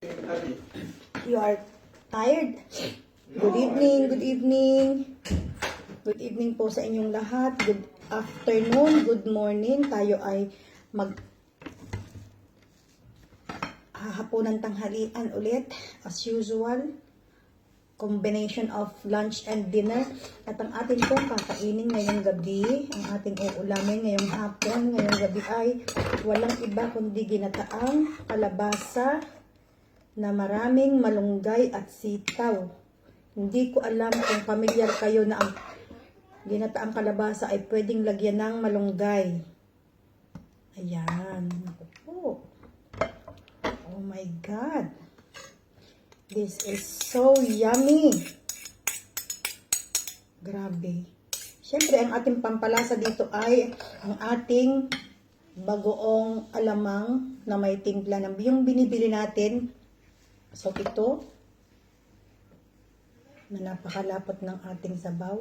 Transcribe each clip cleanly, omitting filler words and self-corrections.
You are tired? Good evening, good evening. Good evening po sa inyong lahat. Good afternoon, good morning. Tayo ay hahaponan tanghalian ulit. As usual, combination of lunch and dinner. At ang ating pong kakainin ngayong gabi, ang ating uulamin ngayong hapon, ngayong gabi ay walang iba kundi ginataang kalabasa na maraming malunggay at sitaw. Hindi ko alam kung familiar kayo na ang ginataang kalabasa ay pwedeng lagyan ng malunggay. Ayan. Naku po. Oh my God. This is so yummy. Grabe. Siyempre, ang ating pampalasa dito ay ang ating bagoong alamang na may timpla ng yung binibili natin. So, ito na napakalapot ng ating sabaw.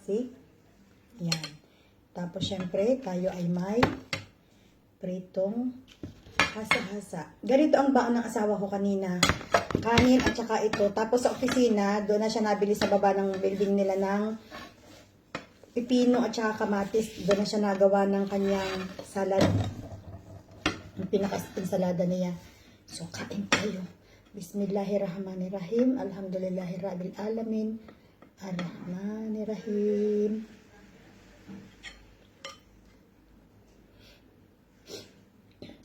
See? Yan. Tapos, syempre, tayo ay may pritong hasa-hasa. Ganito ang baon ng asawa ko kanina. Kanin at saka ito. Tapos, sa opisina, doon na siya nabili sa baba ng building nila ng pipino at saka kamatis. Doon na siya nagawa ng kanyang salad. Yung pinaka-ensalada niya. So, kain tayo. Bismillahirrahmanirrahim. Alhamdulillahirabbil alamin. Arrahmanirrahim.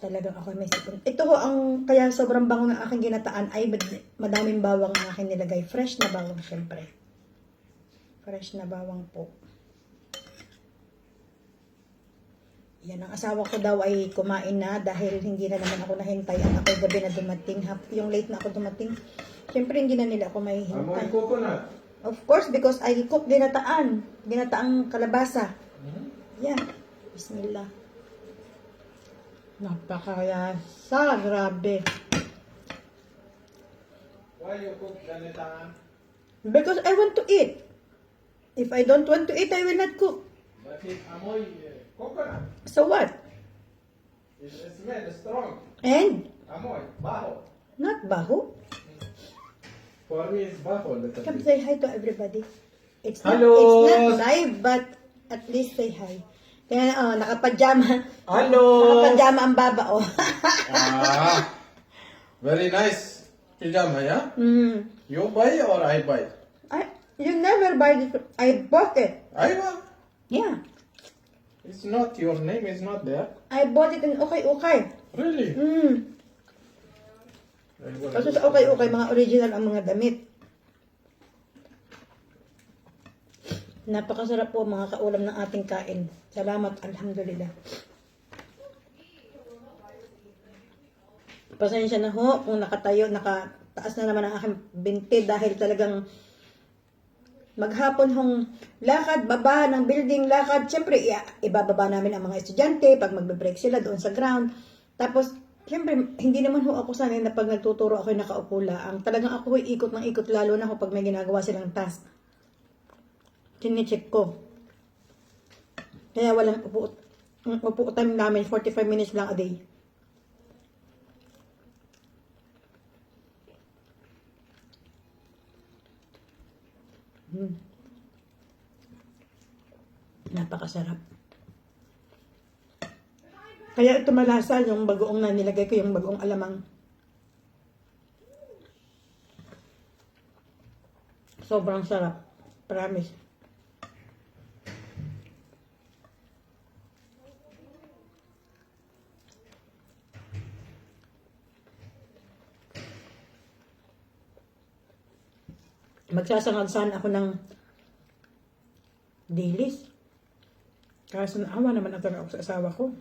Talagang ako may sipon. Ito ho ang kaya sobrang bango ng aking ginataan ay madaming bawang ang aking nilagay. Fresh na bawang syempre. Fresh na bawang po. Yan, ang asawa ko daw ay kumain na dahil hindi na naman ako nahintay at ako'y gabi na dumating. Yung late na ako dumating, syempre hindi na nila ako may hintay. Amoy coconut. Of course, because I cook ginataan. Ginataang kalabasa. Yeah. Bismillah. Napakayasa. Grabe. Why you cook ganita? Because I want to eat. If I don't want to eat, I will not cook. But it amoy coconut. So what? It smell strong. And? Amoy, baho. Not baho. For me, it's baho. Little Come bit. say hi to everybody. It's not, Hello. it's not live, but at least say hi. Kaya, nakapajama. Hello. Nakapajama ang baba, oh. Very nice pajama, yeah? Mm. You buy or I buy? You never buy this. I bought it. I buy. Yeah. It's not, your name is not there. I bought it in Okay. Really? Mm. Kasi sa Okay, mga original ang mga damit. Napakasarap po mga kaulam ng ating kain. Salamat, alhamdulillah. Pasensya na ho kung nakataas na naman ang aking binti dahil talagang maghapon hong lakad, baba ng building, lakad. Siyempre, ibababa namin ang mga estudyante pag magbe-break sila doon sa ground. Tapos, siyempre, hindi naman ho ako sanay na pag nagtuturo ako nakaupo lang. Talagang ako ikot ng ikot lalo na ho pag may ginagawa silang task. Chine-check ko. Kaya walang upo time namin, 45 minutes lang a day. Napakasarap. Kaya ito malasa yung bagoong na nilagay ko, yung bagoong alamang. Sobrang sarap. Promise. Magsasangagsan ako ng dilis. Kaso naawa naman ako sa asawa ko.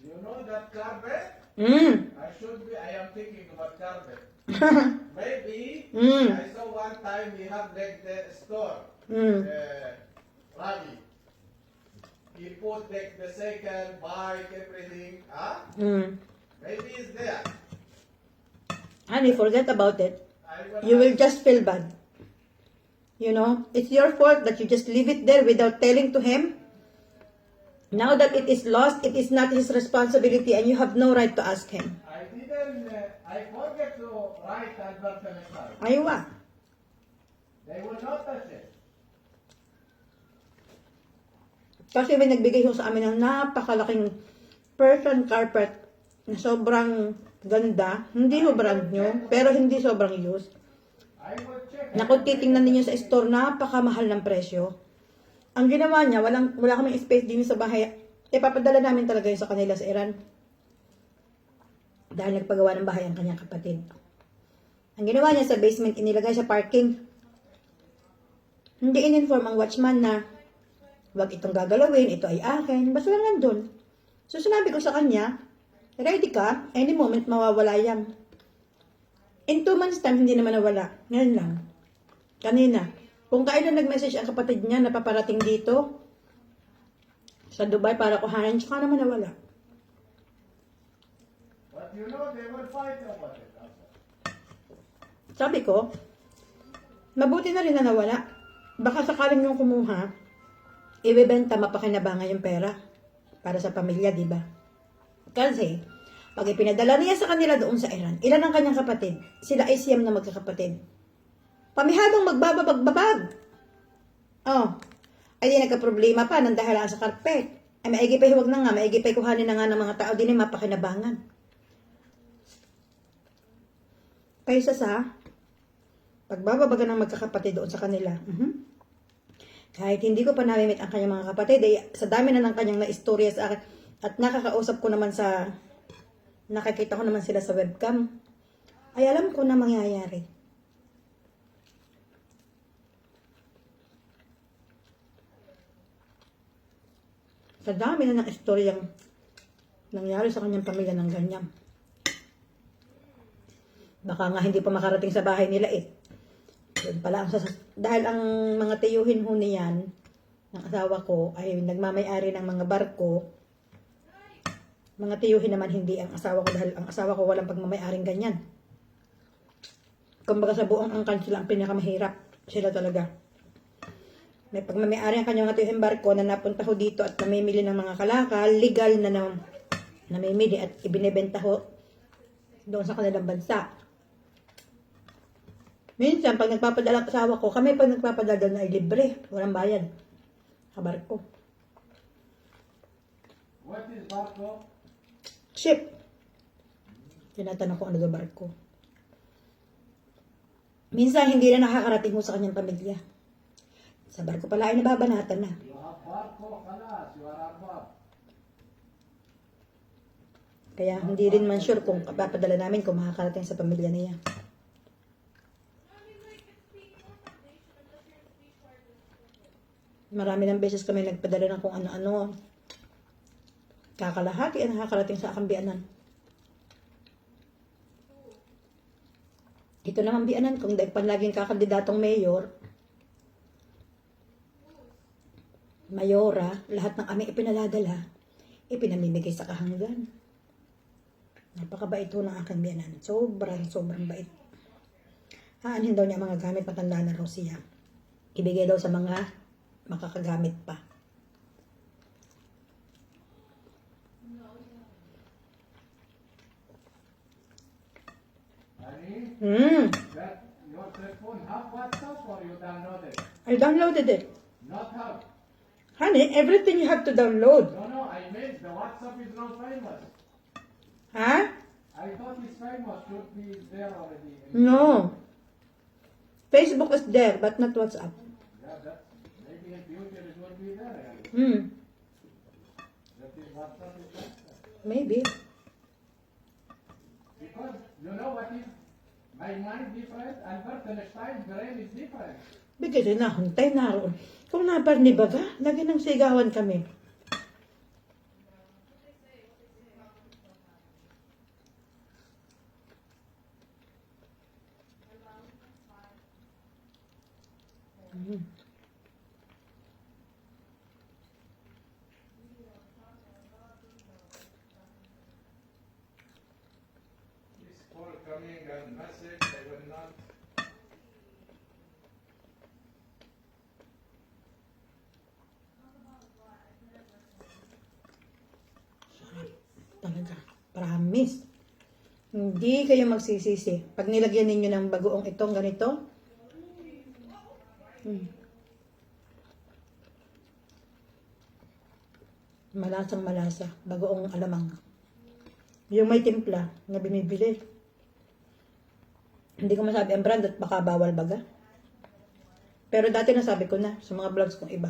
You know that carpet? I am thinking about carpet. Maybe, I saw one time we have like the store, Ravi. He put like the cycle, bike, everything, huh? Maybe it's there. Honey, forget about it. You will just feel bad. You know, it's your fault that you just leave it there without telling to him. Now that it is lost, it is not his responsibility and you have no right to ask him. I didn't, I forget to write Albert Einstein. Aywa. They will not touch it. Kasi may nagbigay ho sa amin ng napakalaking Persian carpet na sobrang ganda. Hindi ho brand new, pero hindi sobrang used. I will check. Na kung titingnan ninyo sa store, napakamahal ng presyo. Ang ginawa niya, wala kaming space din sa bahay. Ipapadala namin talaga yun sa kanila sa Iran. Dahil nagpagawa ng bahay ang kanyang kapatid. Ang ginawa niya sa basement, inilagay sa parking. Hindi in-inform ang watchman na wag itong gagalawin, ito ay akin. Basta lang nandun. So sinabi ko sa kanya, ready ka, any moment mawawala yan. In 2 months time, hindi naman nawala. Ngayon lang. Kanina. Kung kailan nag-message ang kapatid niya na paparating dito sa Dubai para kuhanan, tsaka naman nawala. But you know, they will fight over it. Also. Sabi ko, mabuti na rin na nawala. Baka sakaling yung kumuha, ibebenta mapakinabangan yung pera para sa pamilya, di ba? Kasi, pag ipinadala niya sa kanila doon sa Iran, ilan ang kanyang kapatid? Sila ay siyam na magkakapatid. Pamihadong magbabagbag. Oh, ay di nagka-problema pa nang dahil sa karpet. Ay maigi pa huwag na nga, maigi pa kuhanin na nga ng mga tao din ay mapakinabangan. Kaysa sa pagbababagan ng magkakapatid doon sa kanila. Kahit hindi ko pa namimit ang kanyang mga kapatid, ay sa dami na ng kanyang na-istorya sa akin, at nakakausap ko naman nakakita ko naman sila sa webcam, ay alam ko na mangyayari. Sa dami na ng istoryang nangyari sa kanyang pamilya ng ganyan. Baka nga hindi pa makarating sa bahay nila eh. Yun pala, dahil ang mga tiyuhin ho niyan, ng asawa ko, ay nagmamay-ari ng mga barko. Mga tiyuhin naman hindi ang asawa ko, dahil ang asawa ko walang pagmamay-aring ganyan. Kumbaga sa buong angkan sila ang pinakamahirap. Sila talaga. May pagmamay-ari ang kanyang mga tiyuhin barko na napunta ho dito at namimili ng mga kalakal, legal na namimili at ibinebenta ho doon sa kanilang bansa. Minsan, pag nagpapadala ang asawa ko, kami pag nagpapadala doon ay libre. Walang bayad. Sa barko. What is barko? Ship. Tinatanong ko ano daw barko. Minsan, hindi na nakakarating mo sa kanyang pamilya. Sa barko pala ay nababanatan na. You have barko, kalas, you are above. Kaya hindi rin man sure kung papadala namin kung makakarating sa pamilya niya. Marami ng beses kami nagpadala ng kung ano-ano. Kakalahati ang nakakarating sa aking biyanan. Ito naman biyanan, kung dahil panlaging kakandidatong mayor, mayora, lahat ng aming ipinaladala, ipinamimigay sa kahanggan. Napakabait ho ng aking biyanan. Sobrang bait. Aanhin daw niya mga gamit, matanda na raw siya. Ibigay daw sa mga makakagamit pa. Honey, that your cell phone have WhatsApp or you downloaded? I downloaded it. Not have. Honey, everything you have to download. No, I meant the WhatsApp is not famous. Huh? I thought it's famous, should be there already. No. Facebook is there, but not WhatsApp. Yeah, that maybe in future it will be there. That is WhatsApp is faster. Maybe. Because you know what is my mind different, Albert Einstein's brain is different. Bigay rin nahuntay naroon. Kung naparni baga, lagi ng sigawan kami. This call coming and message, I will not. Promise. Hindi kayo magsisisi. Pag nilagyan ninyo ng bagoong itong ganito, malasang malasa. Bagoong alamang. Yung may timpla na binibili. Hindi ko masabi ang brand at baka bawal baga. Pero dati nasabi ko na sa mga vlogs kong iba.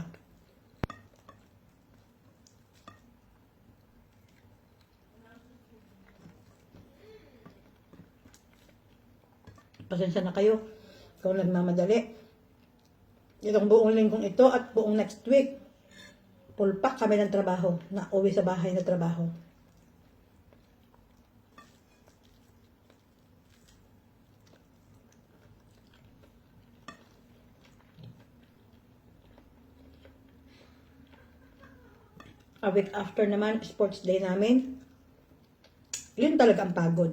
Pasensya na kayo kung nagmamadali. Itong buong linggong ito at buong next week, full pack kami ng trabaho, na uwi sa bahay na trabaho. A week after naman, sports day namin. Yun talaga ang pagod.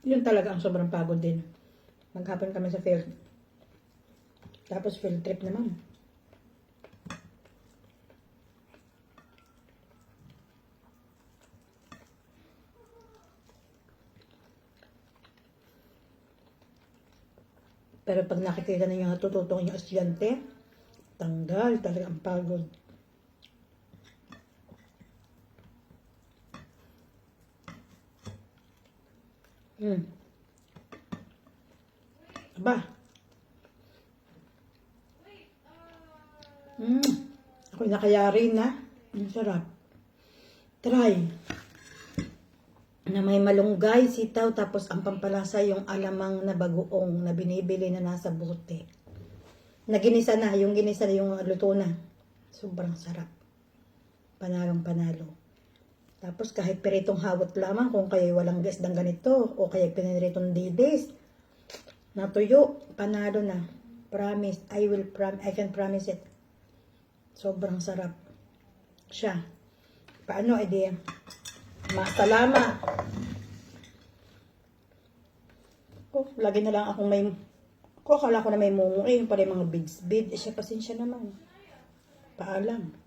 Yun talaga ang sobrang pagod din. Maghapon kami sa field. Tapos field trip naman. Pero pag nakikita ninyo natututong yung estudyante, tanggal talaga ang pagod. Aba. Ako'y nakayari na. Ang sarap. Try. Na may malunggay, sitaw, tapos ang pampalasa yung alamang na bagoong na binibili na nasa bote. Naginisa na, yung ginisa na yung luto na. Sobrang sarap. Panalong panalo. Tapos kahit piritong hawat lamang kung kayo walang gasdang ganito o kaya piniritong didis natuyo, panalo na. Promise, I can promise it. Sobrang sarap siya. Paano, edi masalama. Lagi na lang akong may akala ko na may mungo yung pala yung mga beads. Siya pasensya naman. Paalam.